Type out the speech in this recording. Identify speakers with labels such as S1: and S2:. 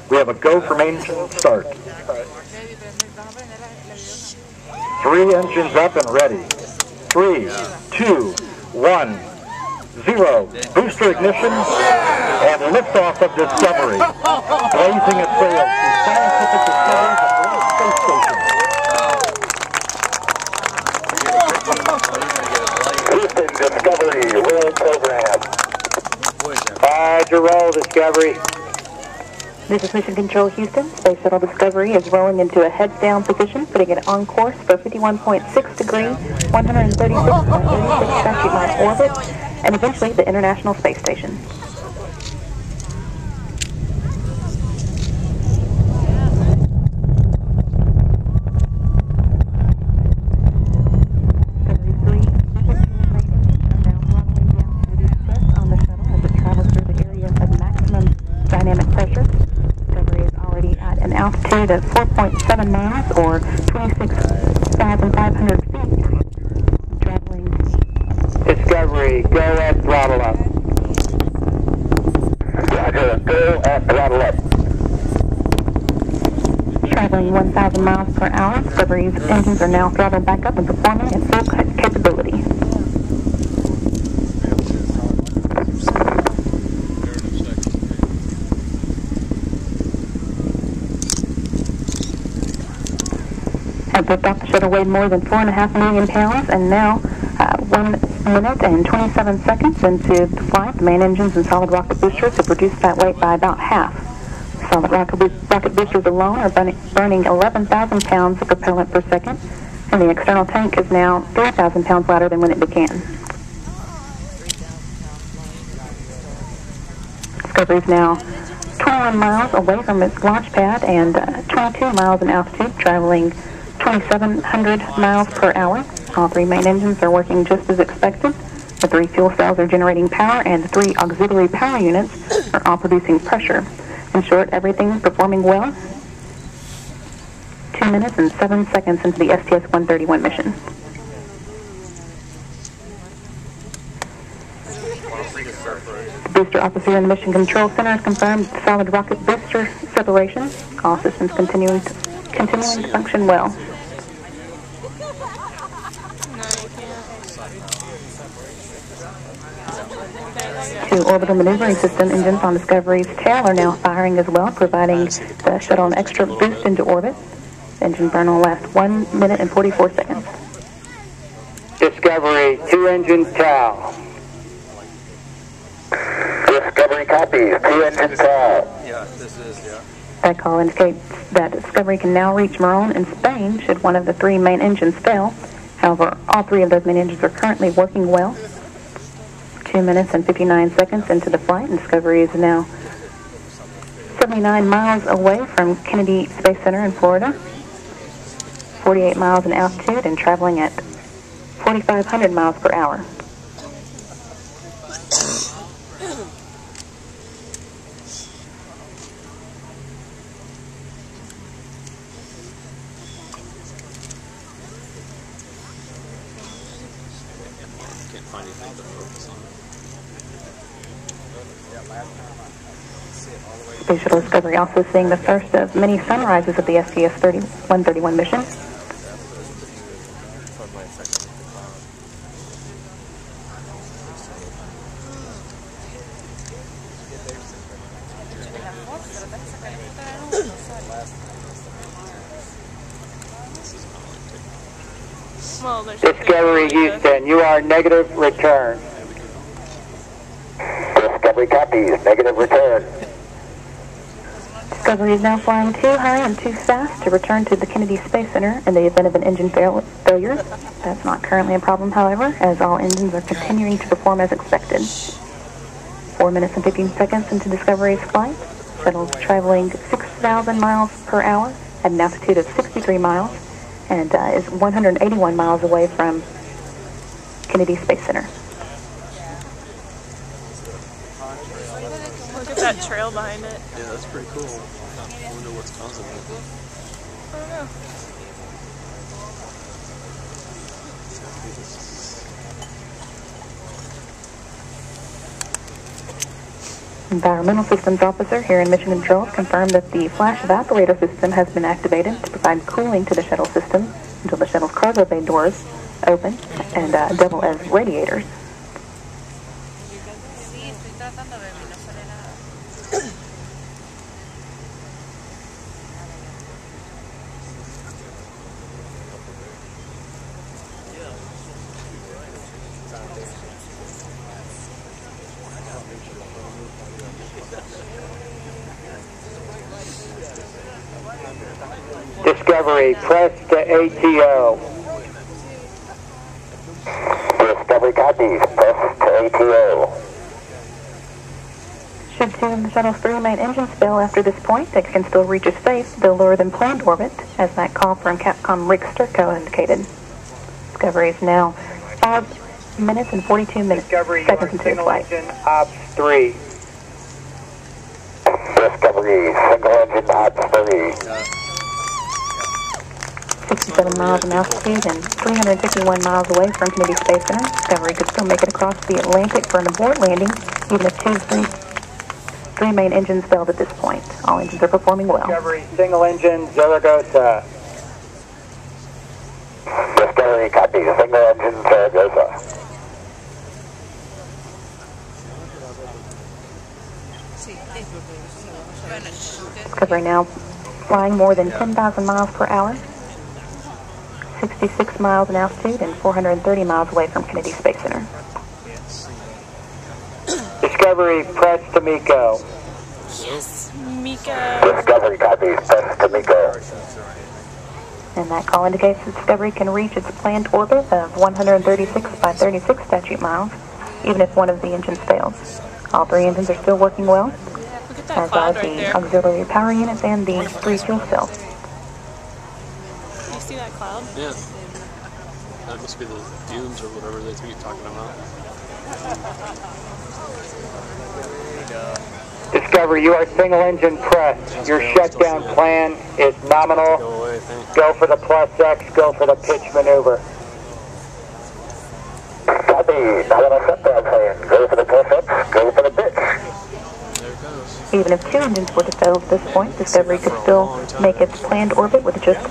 S1: We have a go for main engine start. 3 engines up and ready. 3, 2, 1, 0. Booster ignition and liftoff of Discovery. Blazing a trail to scientific discoveries at the space station. Houston, Discovery, roll program. Roll, Discovery.
S2: This is Mission Control Houston. Space Shuttle Discovery is rolling into a heads-down position, putting it on course for 51.6 degree, 136.36 statute mile orbit, and eventually the International Space Station. Altitude at 4.7 miles or 26,500 feet. Traveling.
S1: Discovery, go at throttle up. Roger, go at throttle up.
S2: Traveling 1,000 miles per hour. Discovery's engines are now throttled back up and performing at full capability. The shuttle weighed more than 4.5 million pounds, and now 1 minute and 27 seconds into the flight, the main engines and solid rocket boosters have reduced that weight by about half. Solid rocket boosters alone are burning 11,000 pounds of propellant per second, and the external tank is now 3,000 pounds lighter than when it began. Discovery is now 21 miles away from its launch pad and 22 miles in altitude, traveling 2,700 miles per hour. All 3 main engines are working just as expected. The 3 fuel cells are generating power, and the 3 auxiliary power units are all producing pressure. In short, everything performing well. 2 minutes and 7 seconds into the STS-131 mission. The booster officer in the Mission Control Center has confirmed solid rocket booster separation. All systems continuing to function well. 2 orbital maneuvering system engines on Discovery's tail are now firing as well, providing the shuttle an extra boost into orbit. The engine burn will last 1 minute and 44 seconds.
S1: Discovery, 2 engine tail. Discovery copies, 2 engine tail.
S3: Yeah, this is, yeah.
S2: That call indicates that Discovery can now reach Morón in Spain should one of the 3 main engines fail. However, all 3 of those main engines are currently working well. 2 minutes and 59 seconds into the flight, and Discovery is now 79 miles away from Kennedy Space Center in Florida, 48 miles in altitude, and traveling at 4,500 miles per hour. Space Shuttle Discovery also seeing the first of many sunrises of the STS-131 mission.
S1: Discovery Houston, you are negative return. Discovery copies, negative return.
S2: Discovery is now flying too high and too fast to return to the Kennedy Space Center in the event of an engine failure. That's not currently a problem, however, as all engines are continuing to perform as expected. 4 minutes and 15 seconds into Discovery's flight. Shuttle is traveling 6,000 miles per hour at an altitude of 63 miles and is 181 miles away from Kennedy Space Center.
S4: Look at that trail behind it.
S3: Yeah, that's pretty cool. I wonder what's causing it.
S4: I don't know.
S2: Environmental Systems Officer here in Mission Control confirmed that the flash evaporator system has been activated to provide cooling to the shuttle system until the shuttle's cargo bay doors open and double as radiators.
S1: Discovery, press to ATO. Discovery copies, press to ATO.
S2: Should two of the shuttle's three main engines fail after this point, they can still reach a space, though lower than planned orbit, as that call from Capcom Rick Sturko indicated. Discovery is now 5 minutes and 42 minutes seconds into its flight.
S1: Ops 3. Discovery, single engine Ops 3.
S2: 67 miles in altitude and 351 miles away from Kennedy Space Center, Discovery could still make it across the Atlantic for an abort landing, even if three main engines failed at this point. All engines are performing well.
S1: Discovery, single engine, Zaragoza. Discovery, copy, single engine, Zaragoza.
S2: Discovery now flying more than 10,000 miles per hour, 66 miles in altitude and 430 miles away from Kennedy Space Center.
S1: Discovery, press to MECO.
S4: Yes, Miko.
S1: Discovery, copy, press to MECO.
S2: And that call indicates that Discovery can reach its planned orbit of 136 by 36 statute miles, even if one of the engines fails. All three engines are still working well,
S4: Look at that
S2: as are
S4: cloud right
S2: the
S4: there.
S2: auxiliary power units and the 3 fuel cells.
S4: You see that cloud?
S3: Yeah. That must be the dunes or whatever they keep talking about.
S1: Discovery, you are single engine press. Your shutdown plan is nominal.
S3: Go away, thanks.
S1: Go for the plus X, go for the pitch maneuver. Copy, nominal shutdown plan. Go for the plus X, go for the pitch.
S3: There it goes.
S2: Even if two engines were to fail at this point, Discovery could still make its planned orbit with just